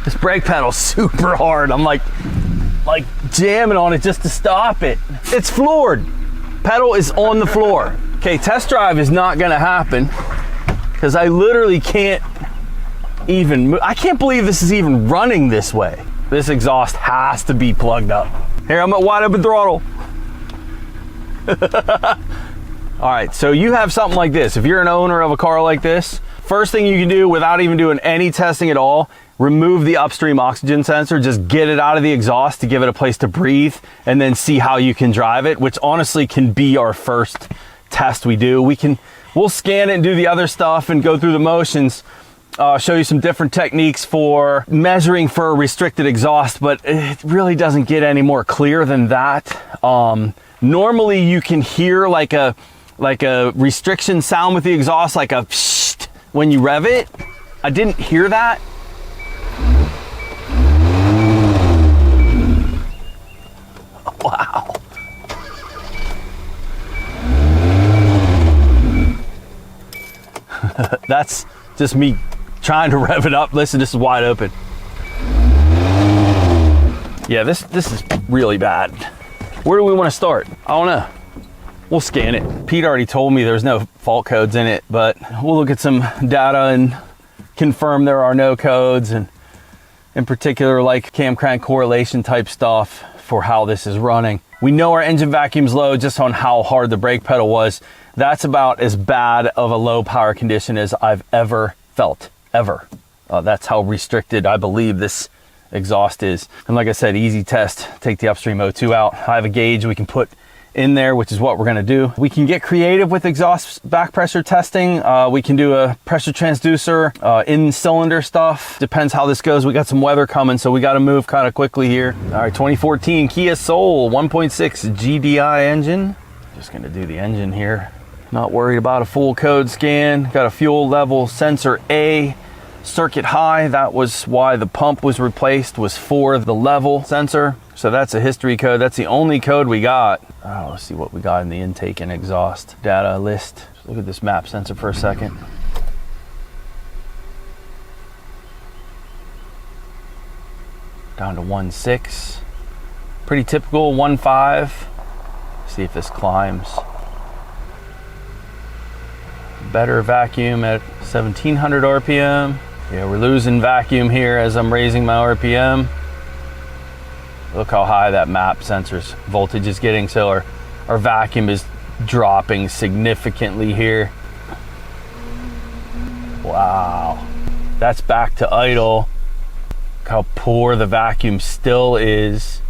This brake pedal's super hard. I'm like jamming on it just to stop it. It's floored. Pedal is on the floor. Okay, test drive is not gonna happen because I literally can't even move. I can't believe this is even running this way. This exhaust has to be plugged up. Here, I'm at wide open throttle. All right, so you have something like this. If you're an owner of a car like this, first thing you can do without even doing any testing at all, remove the upstream oxygen sensor, just get it out of the exhaust to give it a place to breathe, and then see how you can drive it, which honestly can be our first test we do. We'll scan it and do the other stuff and go through the motions. Show you some different techniques for measuring for a restricted exhaust, but it really doesn't get any more clear than that. Normally you can hear like a restriction sound with the exhaust, like a psst when you rev it. I didn't hear that. Wow. That's just me trying to rev it up. Listen, this is wide open. Yeah, this is really bad. Where do we want to start? I don't know. We'll scan it. Pete already told me there's no fault codes in it, but we'll look at some data and confirm there are no codes, and in particular like cam crank correlation type stuff for how this is running. We know our engine vacuum's low just on how hard the brake pedal was. That's about as bad of a low power condition as I've ever felt, ever. That's how restricted I believe this exhaust is. And like I said, easy test, take the upstream O2 out. I have a gauge we can put in there, which is what we're gonna do. We can get creative with exhaust back pressure testing. We can do a pressure transducer, in cylinder stuff. Depends how this goes. We got some weather coming, so we gotta move kind of quickly here. All right, 2014 Kia Soul 1.6 GDI engine. Just gonna do the engine here. Not worried about a full code scan. Got a fuel level sensor A, circuit high. That was why the pump was replaced, was for the level sensor. So that's a history code. That's the only code we got. Oh, let's see what we got in the intake and exhaust data list. Just look at this map sensor for a second. Down to 1.6. Pretty typical 1.5. See if this climbs. Better vacuum at 1700 RPM. Yeah, we're losing vacuum here as I'm raising my RPM. Look how high that map sensor's voltage is getting. So our vacuum is dropping significantly here. Wow. That's back to idle. Look how poor the vacuum still is.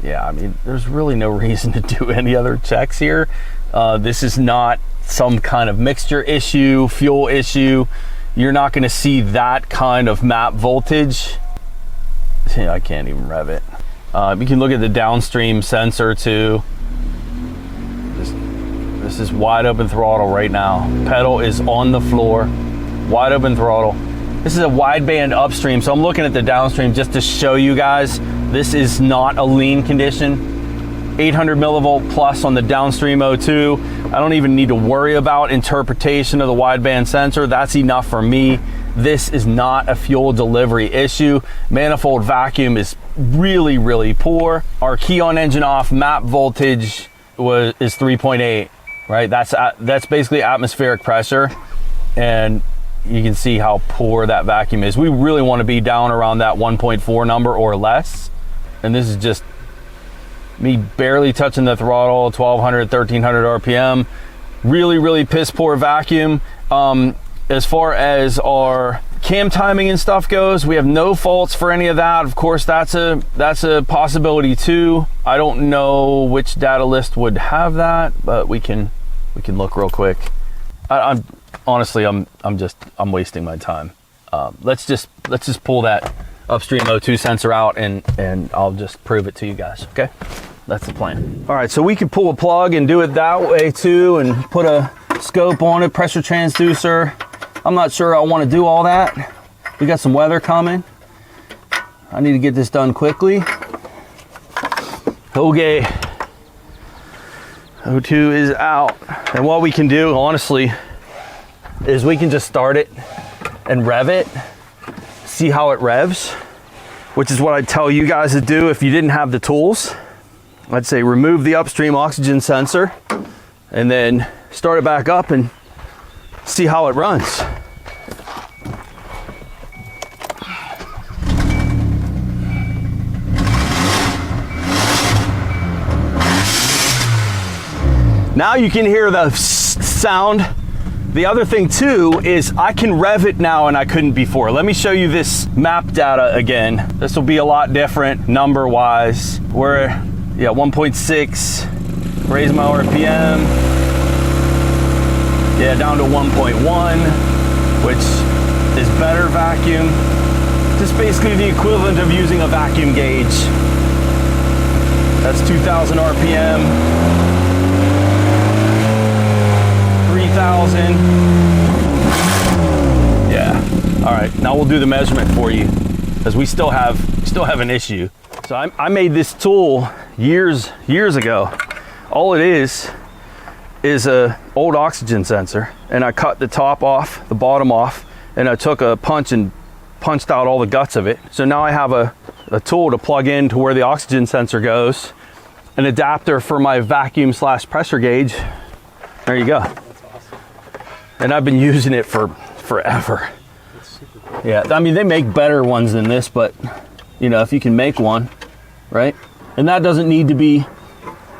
Yeah, I mean, there's really no reason to do any other checks here. This is not some kind of mixture issue, fuel issue. You're not going to see that kind of map voltage. Yeah, I can't even rev it. You can look at the downstream sensor too. This is wide open throttle right now. Pedal is on the floor, wide open throttle. This is a wideband upstream, so I'm looking at the downstream just to show you guys this is not a lean condition. 800 millivolt plus on the downstream O2. I don't even need to worry about interpretation of the wideband sensor. That's enough for me. This is not a fuel delivery issue. Manifold vacuum is really, really poor. Our key on engine off map voltage is 3.8, right? That's basically atmospheric pressure. And you can see how poor that vacuum is. We really want to be down around that 1.4 number or less. And this is just me barely touching the throttle, 1200, 1300 RPM. Really, really piss poor vacuum. As far as our cam timing and stuff goes, we have no faults for any of that. Of course, that's a possibility too. I don't know which data list would have that, but we can look real quick. I'm honestly wasting my time. Let's just pull that upstream O2 sensor out and I'll just prove it to you guys. Okay, that's the plan. All right, so we could pull a plug and do it that way too, and put a scope on it, pressure transducer. I'm not sure I want to do all that. We got some weather coming. I need to get this done quickly. Okay, O2 is out. And what we can do, honestly, is we can just start it and rev it, see how it revs, which is what I'd tell you guys to do if you didn't have the tools. I'd say remove the upstream oxygen sensor and then start it back up and see how it runs. Now you can hear the sound. The other thing too is I can rev it now and I couldn't before. Let me show you this map data again. This will be a lot different number wise. We're 1.6, raise my RPM. Yeah, down to 1.1, which is better vacuum. Just basically the equivalent of using a vacuum gauge. That's 2,000 RPM. 3,000. Yeah. All right. Now we'll do the measurement for you, because we still have an issue. So I made this tool years ago. All it is a old oxygen sensor, and I cut the top off, the bottom off, and I took a punch and punched out all the guts of it. So now I have a tool to plug in to where the oxygen sensor goes, an adapter for my vacuum / pressure gauge. There you go. And I've been using it for forever. That's super cool. Yeah, I mean, they make better ones than this, but you know, if you can make one, right? And that doesn't need to be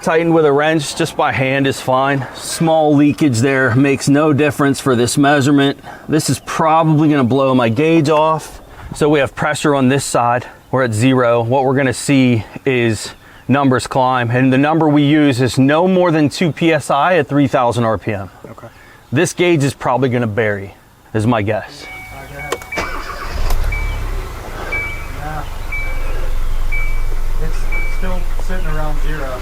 tightened with a wrench, just by hand is fine. Small leakage there makes no difference for this measurement. This is probably gonna blow my gauge off. So we have pressure on this side, we're at 0. What we're gonna see is numbers climb, and the number we use is no more than 2 PSI at 3,000 RPM. Okay. This gauge is probably gonna bury, is my guess. Yeah. It's still sitting around 0.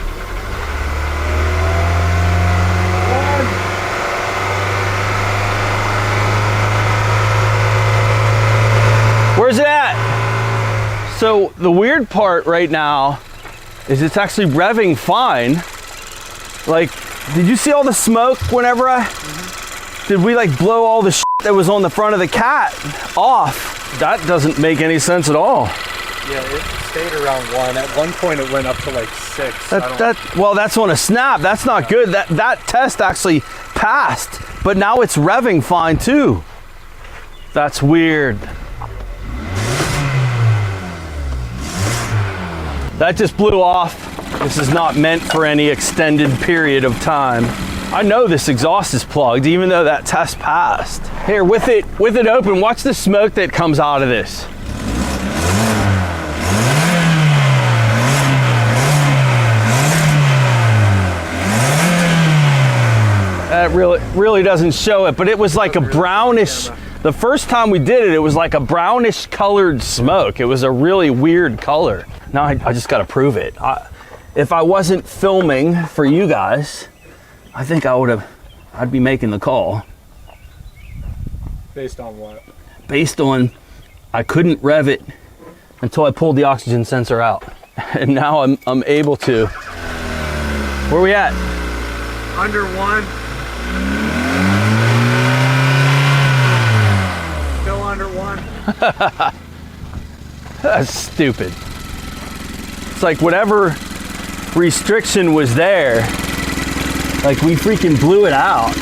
Where's it at? So the weird part right now is it's actually revving fine. Like, did you see all the smoke whenever did we like blow all the shit that was on the front of the cat off? That doesn't make any sense at all. Yeah, it stayed around 1. At one point it went up to like 6. Well, that's on a snap. That's not good. That test actually passed, but now it's revving fine too. That's weird. That just blew off. This is not meant for any extended period of time. I know this exhaust is plugged, even though that test passed. Here, with it open, watch the smoke that comes out of this. That really doesn't show it, but it was like a brownish, the first time we did it, it was like a brownish colored smoke. It was a really weird color. Now I just gotta prove it. If I wasn't filming for you guys, I think I'd be making the call. Based on what? Based on, I couldn't rev it until I pulled the oxygen sensor out. And now I'm able to. Where are we at? Under 1. Still under 1. That's stupid. It's like whatever restriction was there, like we freaking blew it out.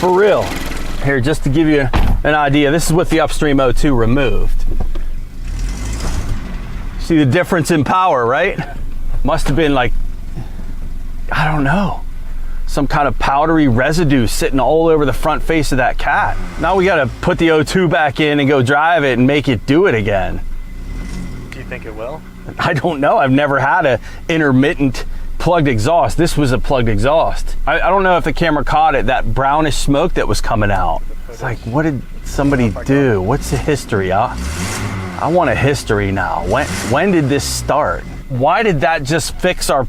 For real. Here, just to give you an idea, this is with the upstream O2 removed. See the difference in power, right? Must have been like, I don't know, some kind of powdery residue sitting all over the front face of that cat. Now we gotta put the O2 back in and go drive it and make it do it again. Do you think it will? I don't know. I've never had a intermittent plugged exhaust. This was a plugged exhaust. I don't know if the camera caught it, that brownish smoke that was coming out. It's like, what did somebody do? What's the history? I want a history now. When did this start? Why did that just fix our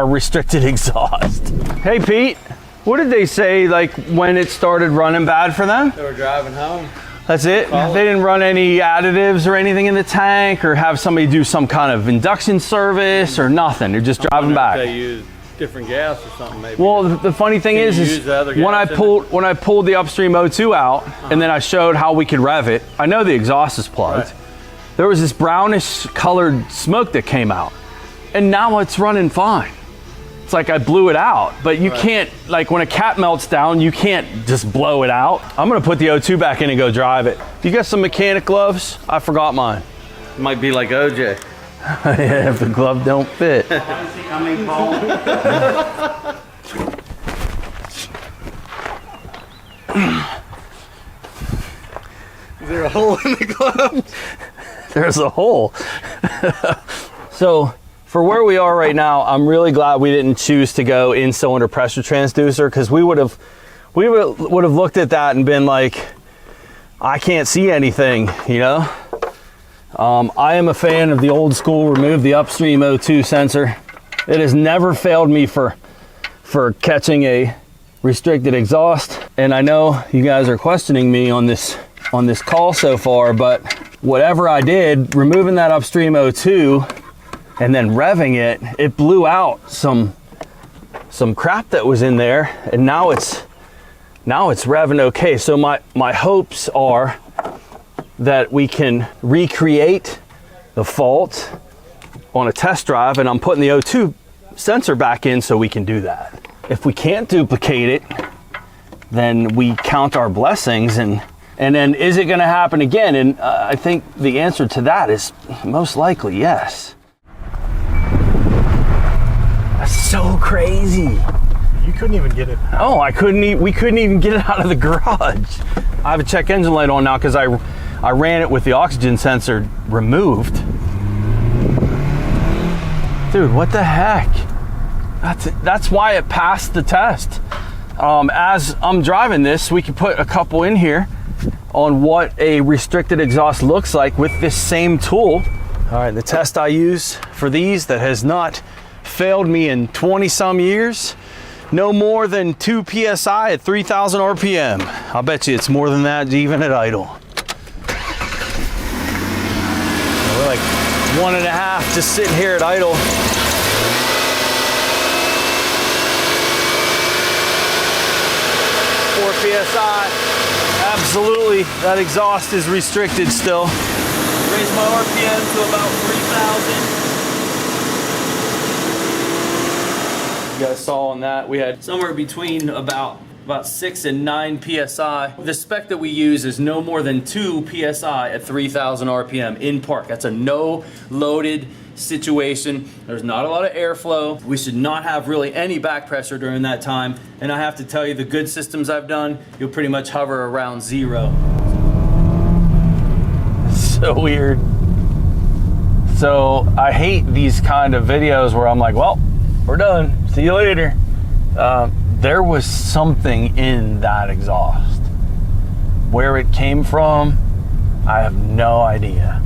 restricted exhaust? Hey Pete, what did they say like when it started running bad for them? They were driving home. That's it? They didn't run any additives or anything in the tank, or have somebody do some kind of induction service or nothing? They're just driving back. They used different gas or something maybe. Well, the funny thing Can is you use the other when I gas in pulled the upstream O2 out, and then I showed how we could rev it. I know the exhaust is plugged. Right. There was this brownish colored smoke that came out, and now it's running fine. It's like I blew it out, but you can't, like when a cat melts down, you can't just blow it out. I'm gonna put the O2 back in and go drive it. You got some mechanic gloves? I forgot mine. Might be like OJ. Yeah, if the glove don't fit. Is there a hole in the glove? There's a hole. So for where we are right now, I'm really glad we didn't choose to go in cylinder pressure transducer, because we would have looked at that and been like, I can't see anything, you know? I am a fan of the old school, remove the upstream O2 sensor. It has never failed me for catching a restricted exhaust. And I know you guys are questioning me on this call so far, but whatever I did, removing that upstream O2 and then revving it, it blew out some crap that was in there, and now it's revving okay. So my hopes are that we can recreate the fault on a test drive, and I'm putting the O2 sensor back in so we can do that. If we can't duplicate it, then we count our blessings, and then is it gonna happen again? And I think the answer to that is most likely yes. That's so crazy. You couldn't even get it. Oh, we couldn't even get it out of the garage. I have a check engine light on now because I ran it with the oxygen sensor removed. Dude, what the heck? That's why it passed the test. As I'm driving this, we can put a couple in here on what a restricted exhaust looks like with this same tool. All right, the test I use for these that has not failed me in 20 some years, no more than 2 PSI at 3,000 RPM. I'll bet you it's more than that even at idle. We're like 1.5 just sitting here at idle. 4 PSI. Absolutely, that exhaust is restricted still. Raise my RPM to about 3,000. You guys saw on that, we had somewhere between about 6 and 9 PSI. The spec that we use is no more than 2 PSI at 3,000 RPM in park. That's a no loaded situation. There's not a lot of airflow. We should not have really any back pressure during that time. And I have to tell you, the good systems I've done, you'll pretty much hover around 0. So weird. So I hate these kind of videos where I'm like, well, we're done. See you later. There was something in that exhaust. Where it came from, I have no idea.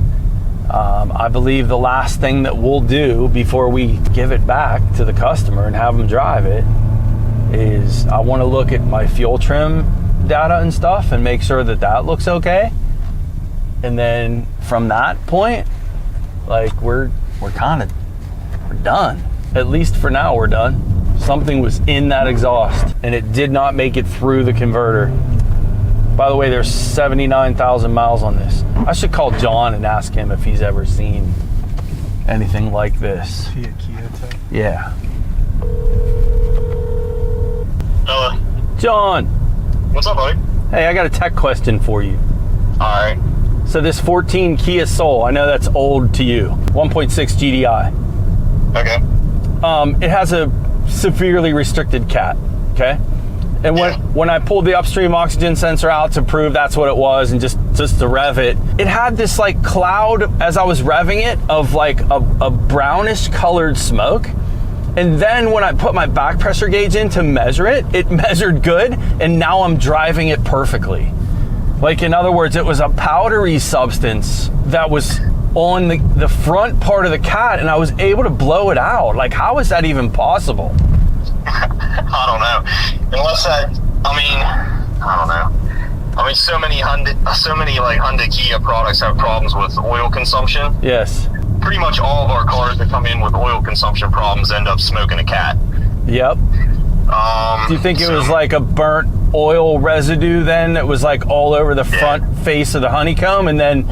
I believe the last thing that we'll do before we give it back to the customer and have them drive it is I want to look at my fuel trim data and stuff and make sure that that looks okay. And then from that point, like we're done. At least for now, we're done. Something was in that exhaust and it did not make it through the converter. By the way, there's 79,000 miles on this. I should call John and ask him if he's ever seen anything like this. Kia type? Yeah. Hello. John. What's up, buddy? Hey, I got a tech question for you. All right. So this 14 Kia Soul, I know that's old to you, 1.6 GDI. Okay. It has a severely restricted cat, okay? And when I pulled the upstream oxygen sensor out to prove that's what it was and just to rev it, it had this like cloud as I was revving it of like a brownish colored smoke. And then when I put my back pressure gauge in to measure it, it measured good, and now I'm driving it perfectly. Like, in other words, it was a powdery substance that was on the front part of the cat, and I was able to blow it out. Like, how is that even possible? I don't know. Unless that, I don't know. I mean, so many Hyundai Kia products have problems with oil consumption. Yes. Pretty much all of our cars that come in with oil consumption problems end up smoking a cat. Yep. Do you think it was like a burnt oil residue then that was like all over the front face of the honeycomb, and then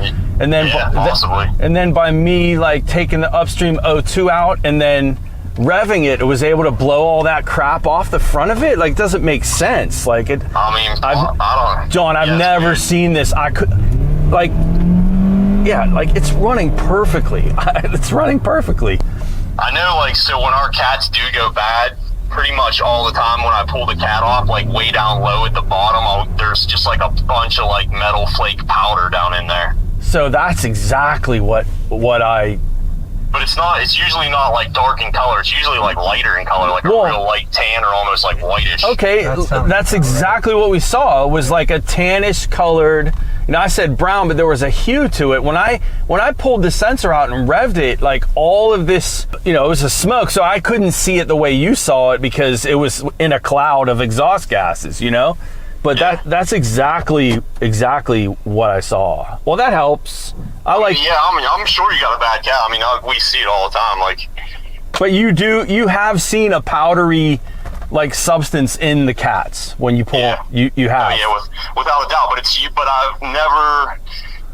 possibly. And then by me like taking the upstream O2 out and then revving it, it was able to blow all that crap off the front of it? Like, doesn't make sense. Like it. I mean, I don't. John, I've never seen this. I could, like, yeah, like it's running perfectly. It's running perfectly. I know, like, so when our cats do go bad, pretty much all the time when I pull the cat off, like way down low at the bottom, there's just like a bunch of like metal flake powder down in there. So that's exactly what I. But it's usually not like dark in color. It's usually like lighter in color, like a real light tan or almost like whitish. Okay, that's exactly what we saw. It was like a tannish colored, I said brown, but there was a hue to it. When I pulled the sensor out and revved it, like all of this, it was a smoke, so I couldn't see it the way you saw it because it was in a cloud of exhaust gases, But that's exactly what I saw. Well, that helps. I'm sure you got a bad cat. I mean, we see it all the time. Like, but you have seen a powdery like substance in the cats when you pull. You have. Oh, yeah, without a doubt. But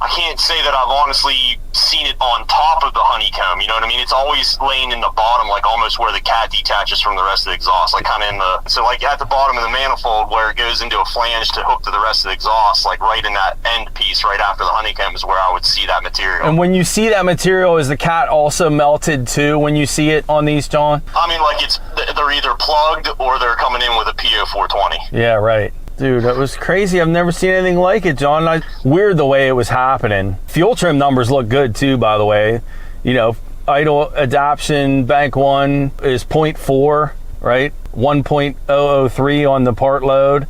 I can't say that I've honestly seen it on top of the honeycomb, you know what I mean? It's always laying in the bottom, like almost where the cat detaches from the rest of the exhaust, like kind of so like at the bottom of the manifold where it goes into a flange to hook to the rest of the exhaust, like right in that end piece right after the honeycomb is where I would see that material. And when you see that material, is the cat also melted too when you see it on these, John? I mean, like they're either plugged or they're coming in with a PO420. Yeah, right. Dude, that was crazy. I've never seen anything like it, John. Weird the way it was happening. Fuel trim numbers look good too, by the way. Idle adaptation bank 1 is 0.4, right? 1.003 on the part load.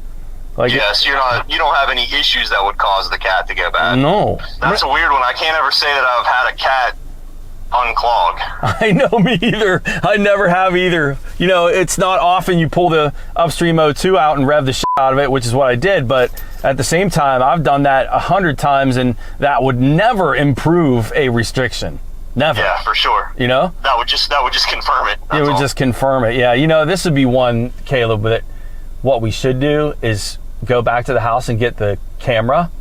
Like, yes, you don't have any issues that would cause the cat to go bad. No. That's a weird one. I can't ever say that I've had a cat unclog. I know, me either. I never have either. It's not often you pull the upstream O2 out and rev the shit out of it, which is what I did, but at the same time, I've done that 100 times, and that would never improve a restriction. Never. Yeah, for sure. That would just confirm it. It would just confirm it. Yeah. This would be one, Caleb, that what we should do is go back to the house and get the camera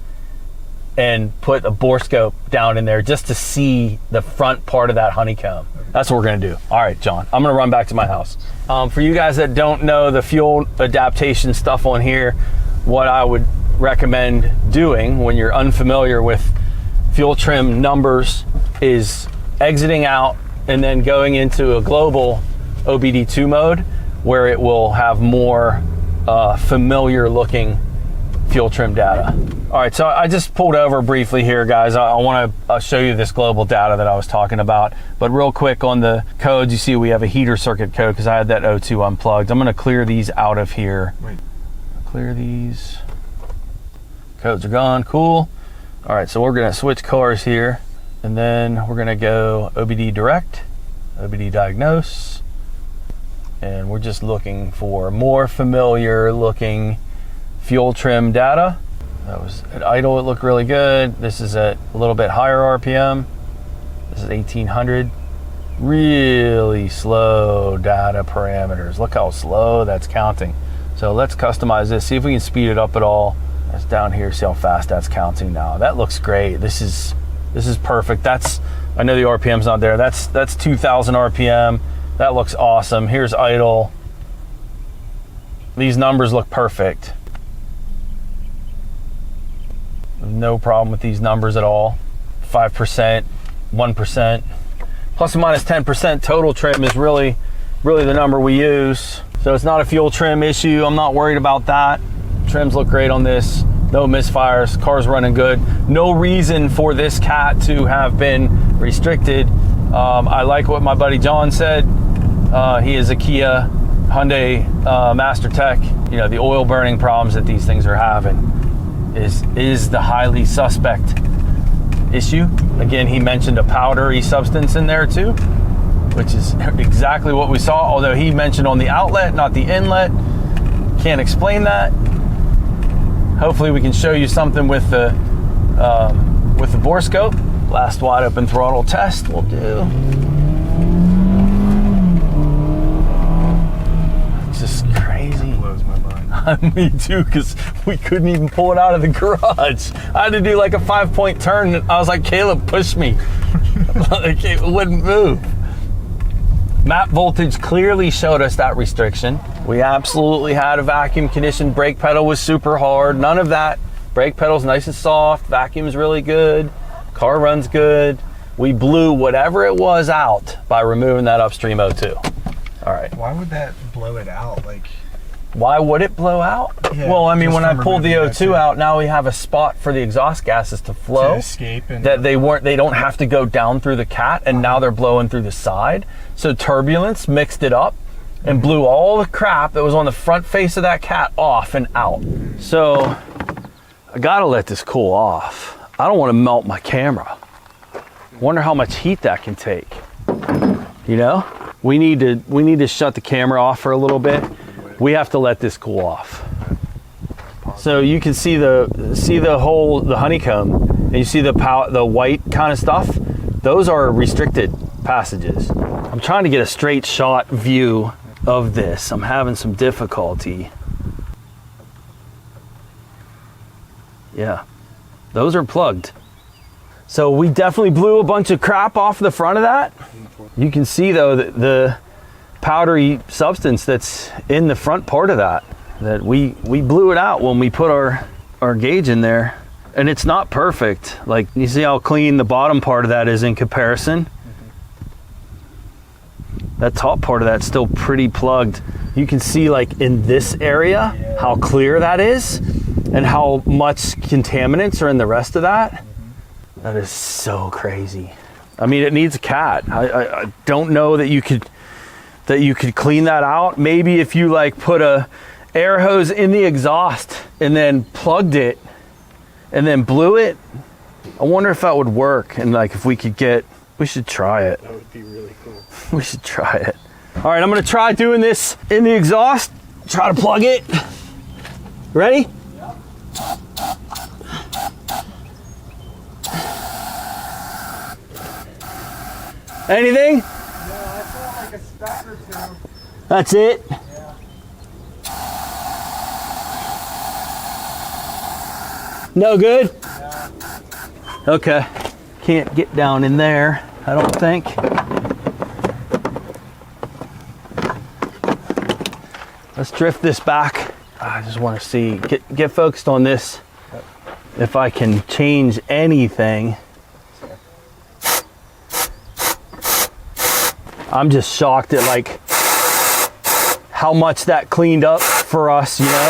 and put a Borescope down in there just to see the front part of that honeycomb. That's what we're gonna do. All right, John, I'm gonna run back to my house. For you guys that don't know the fuel adaptation stuff on here, what I would recommend doing when you're unfamiliar with fuel trim numbers is exiting out and then going into a global OBD2 mode where it will have more familiar looking fuel trim data. All right, so I just pulled over briefly here, guys. I want to show you this global data that I was talking about. But real quick on the codes, you see we have a heater circuit code because I had that O2 unplugged. I'm going to clear these out of here. Clear these. Codes are gone. Cool. All right, so we're going to switch cars here. And then we're going to go OBD direct, OBD diagnose. And we're just looking for more familiar looking fuel trim data. That was at idle, it looked really good. This is at a little bit higher RPM. This is 1800. Really slow data parameters. Look how slow that's counting. So let's customize this, see if we can speed it up at all. That's down here, see how fast that's counting now. That looks great. This is perfect. I know the RPM's not there. That's 2000 RPM. That looks awesome. Here's idle. These numbers look perfect. No problem with these numbers at all. 5%, 1%, plus or minus 10% total trim is really the number we use. So it's not a fuel trim issue. I'm not worried about that. Trims look great on this. No misfires. Car's running good. No reason for this cat to have been restricted. I like what my buddy John said. He is a Kia Hyundai Master Tech. The oil burning problems that these things are having is the highly suspect issue. Again, he mentioned a powdery substance in there too, which is exactly what we saw, although he mentioned on the outlet, not the inlet. Can't explain that. Hopefully we can show you something with the Borescope. Last wide open throttle test we'll do. Me too, because we couldn't even pull it out of the garage. I had to do like a 5-point turn. I was like, Caleb, push me. Like, it wouldn't move. Map voltage clearly showed us that restriction. We absolutely had a vacuum conditioned. Brake pedal was super hard. None of that. Brake pedal's nice and soft. Vacuum's really good. Car runs good. We blew whatever it was out by removing that upstream O2. All right. Why would that blow it out? Like, why would it blow out? Yeah, well, I mean, when I pulled the removing O2 out, now we have a spot for the exhaust gases to flow. to escape and That they don't have to go down through the cat, and now they're blowing through the side. So turbulence mixed it up and blew all the crap that was on the front face of that cat off and out. So I gotta let this cool off. I don't want to melt my camera. Wonder how much heat that can take. You know, we need to shut the camera off for a little bit. We have to let this cool off. So you can see the honeycomb, and you see the white kind of stuff. Those are restricted passages. I'm trying to get a straight shot view of this. I'm having some difficulty. Yeah, those are plugged. So we definitely blew a bunch of crap off the front of that. You can see though that the powdery substance that's in the front part of that we blew it out when we put our gauge in there. And it's not perfect. Like, you see how clean the bottom part of that is in comparison? That top part of that's still pretty plugged. You can see like in this area how clear that is and how much contaminants are in the rest of that. That is so crazy. I mean, it needs a cat. I don't know that you could clean that out. Maybe if you like put a air hose in the exhaust and then plugged it and then blew it. I wonder if that would work, and like if we should try it. that would be really cool. We should try it. All right, I'm gonna try doing this in the exhaust. Try to plug it. Ready? Yep. Anything? Yeah, I saw like a speck or two. That's it? Yeah. No good? Yeah. Okay. Can't get down in there, I don't think. Let's drift this back. I just want to see, get focused on this. If I can change anything. I'm just shocked at like how much that cleaned up for us, you know?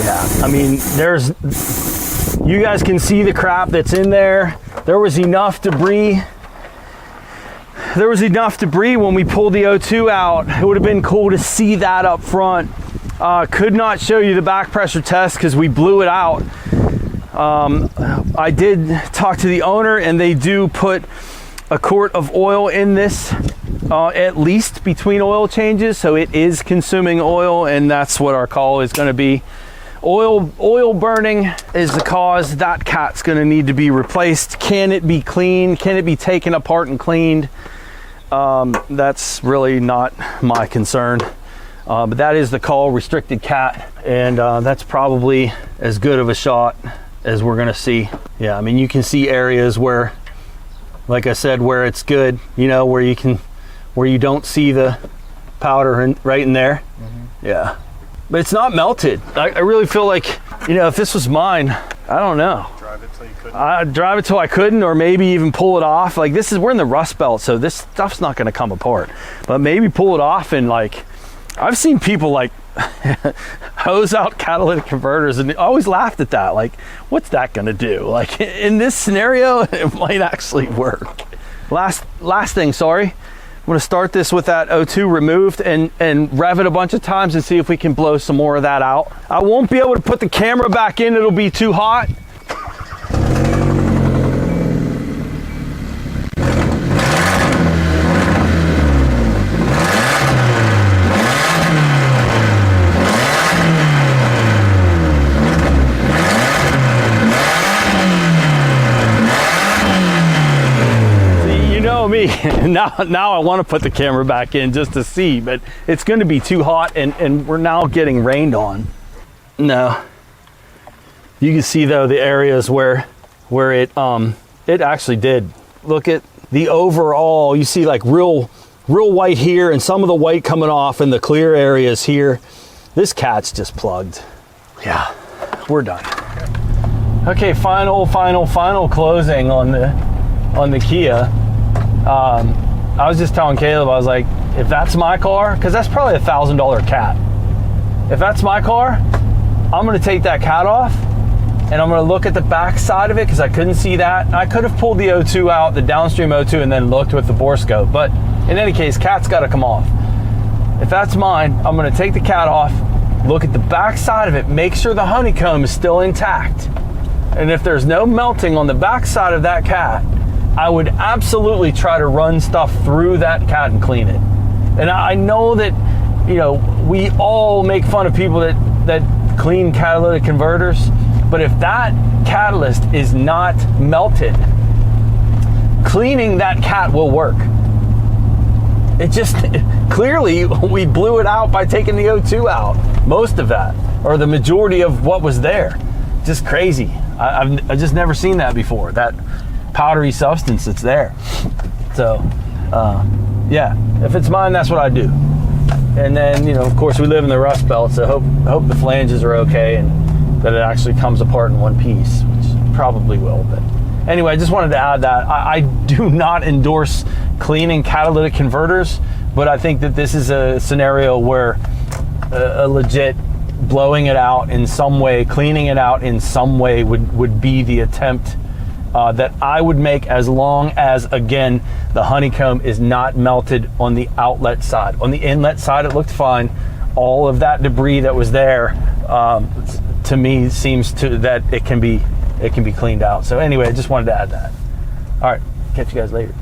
Yeah, I mean, you guys can see the crap that's in there. There was enough debris. There was enough debris when we pulled the O2 out. It would have been cool to see that up front. Could not show you the back pressure test because we blew it out. I did talk to the owner, and they do put a quart of oil in this at least between oil changes, so it is consuming oil, and that's what our call is going to be. Oil burning is the cause. That cat's going to need to be replaced. Can it be cleaned? Can it be taken apart and cleaned? That's really not my concern. But that is the call, restricted cat, and that's probably as good of a shot as we're going to see. Yeah, I mean, you can see areas where, like I said, where it's good, you know, where you don't see the powder right in there. Mm-hmm. Yeah. But it's not melted. I really feel like, you know, if this was mine, I don't know. Drive it till you couldn't. I'd drive it till I couldn't, or maybe even pull it off. Like, we're in the Rust Belt, so this stuff's not gonna come apart. But maybe pull it off, and like, I've seen people like hose out catalytic converters, and I always laughed at that. Like, what's that gonna do? Like, in this scenario, it might actually work. Last thing, sorry. I'm gonna start this with that O2 removed and rev it a bunch of times and see if we can blow some more of that out. I won't be able to put the camera back in, it'll be too hot. know me. Now I want to put the camera back in just to see, but it's going to be too hot, and we're now getting rained on. No. You can see though the areas where it actually did. Look at the overall, you see like real white here, and some of the white coming off in the clear areas here. This cat's just plugged. Yeah, we're done. Okay, final closing on the Kia. I was just telling Caleb, I was like, if that's my car, because that's probably $1,000 cat. If that's my car, I'm gonna take that cat off, and I'm gonna look at the back side of it, because I couldn't see that. I could have pulled the O2 out, the downstream O2, and then looked with the Borescope, but in any case, cat's gotta come off. If that's mine, I'm gonna take the cat off, look at the back side of it, make sure the honeycomb is still intact. And if there's no melting on the back side of that cat, I would absolutely try to run stuff through that cat and clean it. And I know that, you know, we all make fun of people that clean catalytic converters, but if that catalyst is not melted, cleaning that cat will work. It just, clearly we blew it out by taking the O2 out. Most of that, or the majority of what was there. Just crazy. I've just never seen that before, that powdery substance that's there. So, yeah, if it's mine, that's what I do. And then, you know, of course, we live in the Rust Belt, so hope the flanges are okay and that it actually comes apart in one piece, which probably will. But anyway, I just wanted to add that. I do not endorse cleaning catalytic converters, but I think that this is a scenario where a legit blowing it out in some way, cleaning it out in some way would be the attempt that I would make, as long as, again, the honeycomb is not melted on the outlet side. On the inlet side, it looked fine. All of that debris that was there, to me, seems that it can be cleaned out. So anyway, I just wanted to add that. All right, catch you guys later.